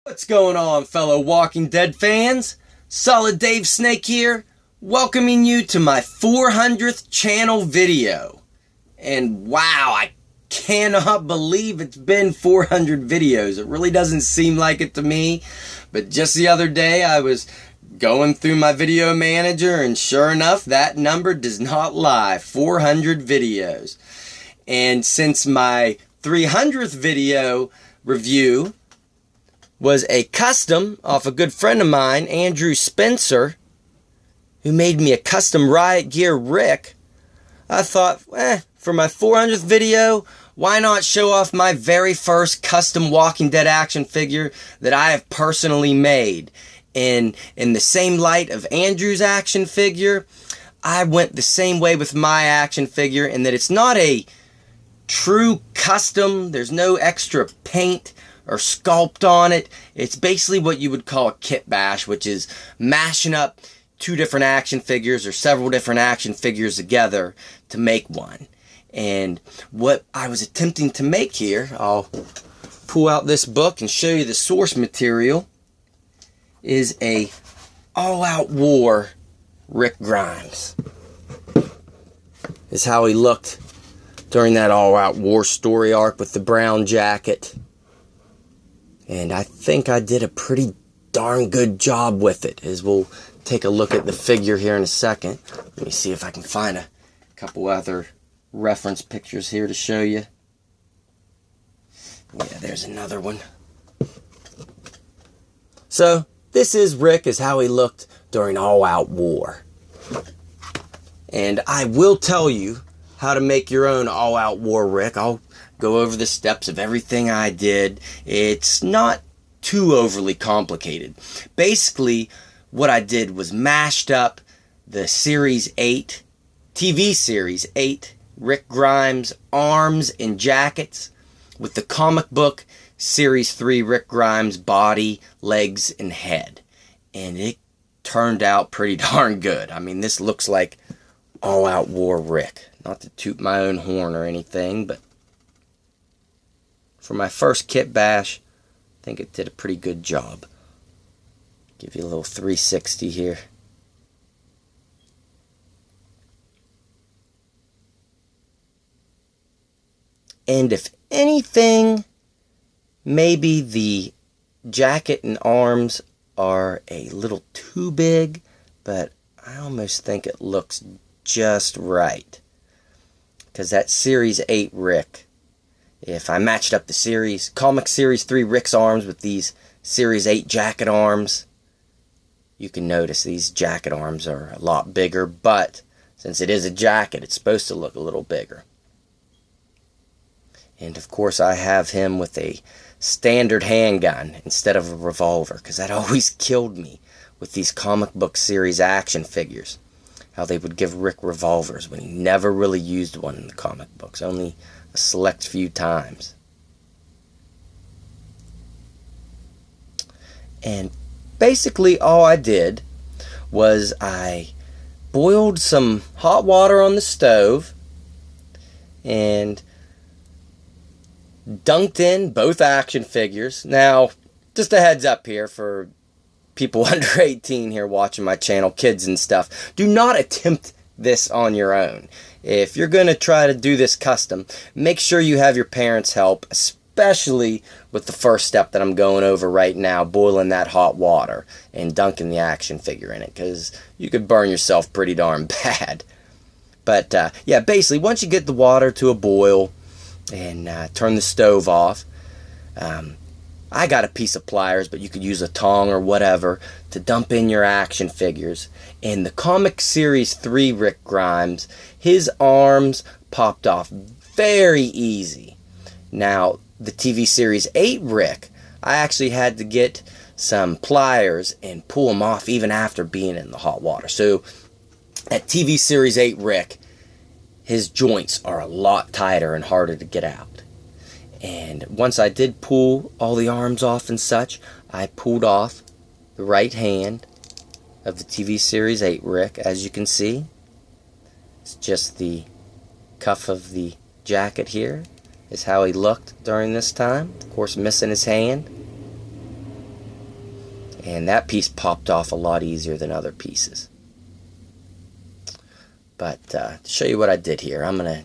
What's going on, fellow Walking Dead fans? Solid Dave Snake here, welcoming you to my 400th channel video. And wow, I cannot believe it's been 400 videos. It really doesn't seem like it to me. But just the other day, I was going through my video manager, and sure enough, that number does not lie. 400 videos. And since my 300th video review was a custom off a good friend of mine, Andrew Spencer, who made me a custom Riot Gear Rick, I thought, for my 400th video, why not show off my very first custom Walking Dead action figure that I have personally made. And in the same light of Andrew's action figure, I went the same way with my action figure in that it's not a true custom. There's no extra paint or sculpt on it. It's basically what you would call a kit bash, which is mashing up two different action figures or several different action figures together to make one. And what I was attempting to make here, I'll pull out this book and show you the source material, is a all-out war Rick Grimes. This is how he looked during that all-out war story arc with the brown jacket. And I think I did a pretty darn good job with it, as we'll take a look at the figure here in a second. Let me see if I can find a couple other reference pictures here to show you. Yeah, there's another one. So, this is Rick, is how he looked during all-out war. And I will tell you how to make your own all-out war Rick. I'll go over the steps of everything I did. It's not too overly complicated. Basically, what I did was mashed up the Series 8, TV Series 8, Rick Grimes arms and jackets with the comic book Series 3 Rick Grimes body, legs, and head. And it turned out pretty darn good. I mean, this looks like all-out war Rick. Not to toot my own horn or anything, but for my first kit bash, I think it did a pretty good job. Give you a little 360 here. And if anything, maybe the jacket and arms are a little too big, but I almost think it looks just right. Because that Series 8 Rick, if I matched up the comic Series 3 Rick's arms with these Series 8 jacket arms, you can notice these jacket arms are a lot bigger, but since it is a jacket, it's supposed to look a little bigger. And of course, I have him with a standard handgun instead of a revolver, because that always killed me with these comic book series action figures. How they would give Rick revolvers when he never really used one in the comic books, only a select few times. And basically all I did was I boiled some hot water on the stove and dunked in both action figures. Now, just a heads up here for people under 18 here watching my channel, kids and stuff. Do not attempt this on your own. If you're going to try to do this custom, make sure you have your parents' help, especially with the first step that I'm going over right now, boiling that hot water and dunking the action figure in it, because you could burn yourself pretty darn bad. But yeah, basically, once you get the water to a boil and turn the stove off, I got a piece of pliers, but you could use a tong or whatever to dump in your action figures. In the comic Series 3 Rick Grimes, his arms popped off very easy. Now, the TV Series 8 Rick, I actually had to get some pliers and pull them off even after being in the hot water. So, at TV Series 8 Rick, his joints are a lot tighter and harder to get out. And once I did pull all the arms off and such, I pulled off the right hand of the TV Series 8 Rick, as you can see. It's just the cuff of the jacket here is how he looked during this time. Of course, missing his hand. And that piece popped off a lot easier than other pieces. But to show you what I did here, I'm going to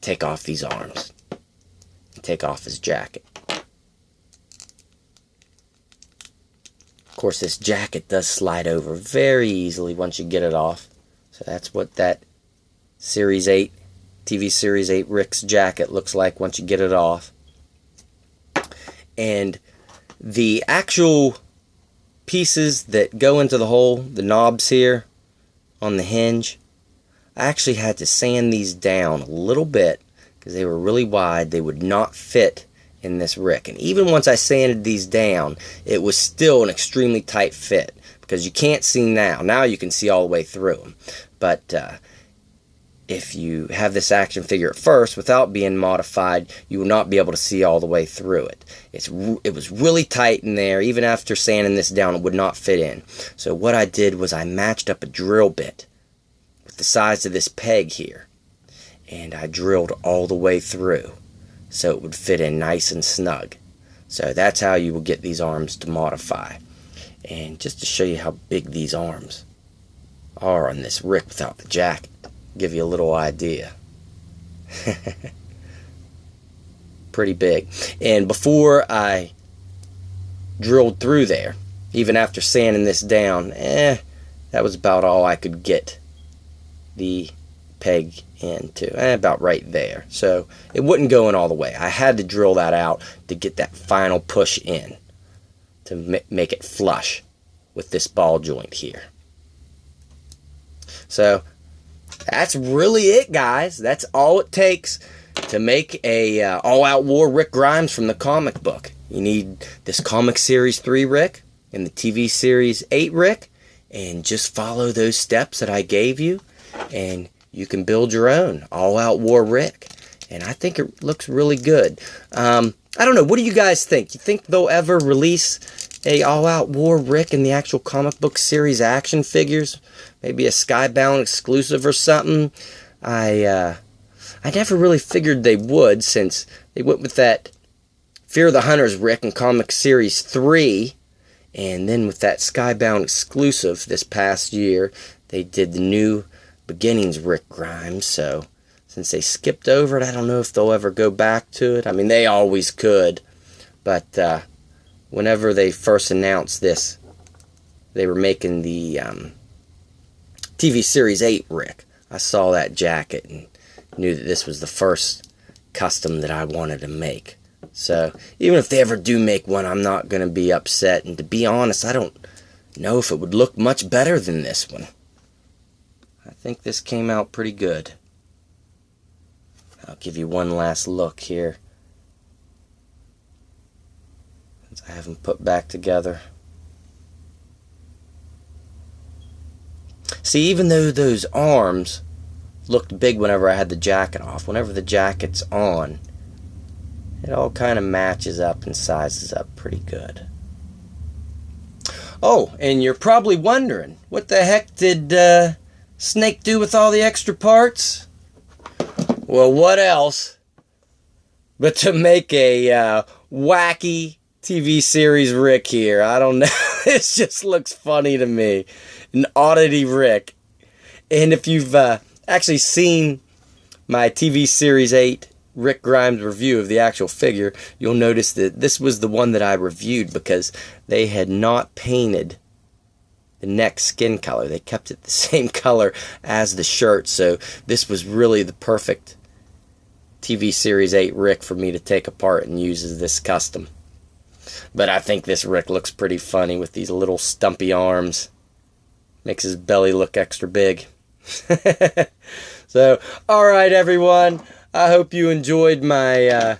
take off these arms. Take off his jacket. Of course, this jacket does slide over very easily once you get it off. So that's what that Series 8, TV Series 8 Rick's jacket looks like once you get it off. And the actual pieces that go into the hole, the knobs here on the hinge, I actually had to sand these down a little bit because they were really wide. They would not fit in this Rick. And even once I sanded these down, it was still an extremely tight fit because you can't see now. Now you can see all the way through them. But if you have this action figure at first without being modified, you will not be able to see all the way through it. It was really tight in there. Even after sanding this down, it would not fit in. So what I did was I matched up a drill bit with the size of this peg here, and I drilled all the way through so it would fit in nice and snug. So that's how you will get these arms to modify. And just to show you how big these arms are on this Rick without the jacket, give you a little idea. Pretty big. And before I drilled through there, even after sanding this down, that was about all I could get the peg into, about right there. So it wouldn't go in all the way. I had to drill that out to get that final push in to make it flush with this ball joint here. So that's really it, guys. That's all it takes to make a all-out war Rick Grimes from the comic book. You need this comic series 3 Rick and the TV series 8 Rick, and just follow those steps that I gave you, and you can build your own all-out war Rick. And I think it looks really good. I don't know. What do you guys think? You think they'll ever release a all-out war Rick in the actual comic book series action figures? Maybe a Skybound exclusive or something? I never really figured they would, since they went with that Fear the Hunters Rick in comic series 3, and then with that Skybound exclusive this past year, they did the New Beginnings Rick Grimes. So since they skipped over it, I don't know if they'll ever go back to it. I mean, they always could, but whenever they first announced this, they were making the TV Series 8 Rick, I saw that jacket and knew that this was the first custom that I wanted to make. So even if they ever do make one, I'm not going to be upset. And to be honest, I don't know if it would look much better than this one. I think this came out pretty good. I'll give you one last look here, since I haven't put back together. See, even though those arms looked big whenever I had the jacket off, whenever the jacket's on, it all kind of matches up and sizes up pretty good. Oh, and you're probably wondering, what the heck did Snake do with all the extra parts? Well, what else but to make a wacky TV series Rick here. I don't know. This just looks funny to me. An oddity Rick. And if you've actually seen my TV series 8 Rick Grimes review of the actual figure, you'll notice that this was the one that I reviewed because they had not painted the neck skin color. They kept it the same color as the shirt, so this was really the perfect TV Series 8 Rick for me to take apart and use as this custom. But I think this Rick looks pretty funny with these little stumpy arms. Makes his belly look extra big. So, alright everyone, I hope you enjoyed my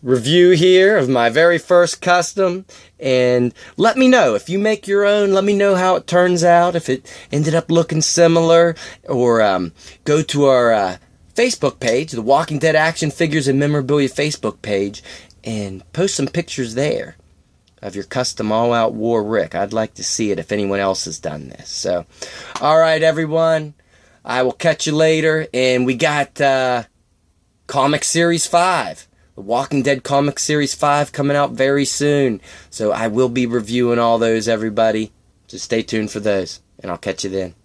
review here of my very first custom, and let me know if you make your own. Let me know how it turns out, if it ended up looking similar, or go to our Facebook page, the Walking Dead Action Figures and Memorabilia Facebook page, and post some pictures there of your custom all-out war Rick. I'd like to see it if anyone else has done this. So, alright everyone, I will catch you later, and we got Comic Series 5. The Walking Dead Comic Series 5 coming out very soon. So I will be reviewing all those, everybody. So stay tuned for those, and I'll catch you then.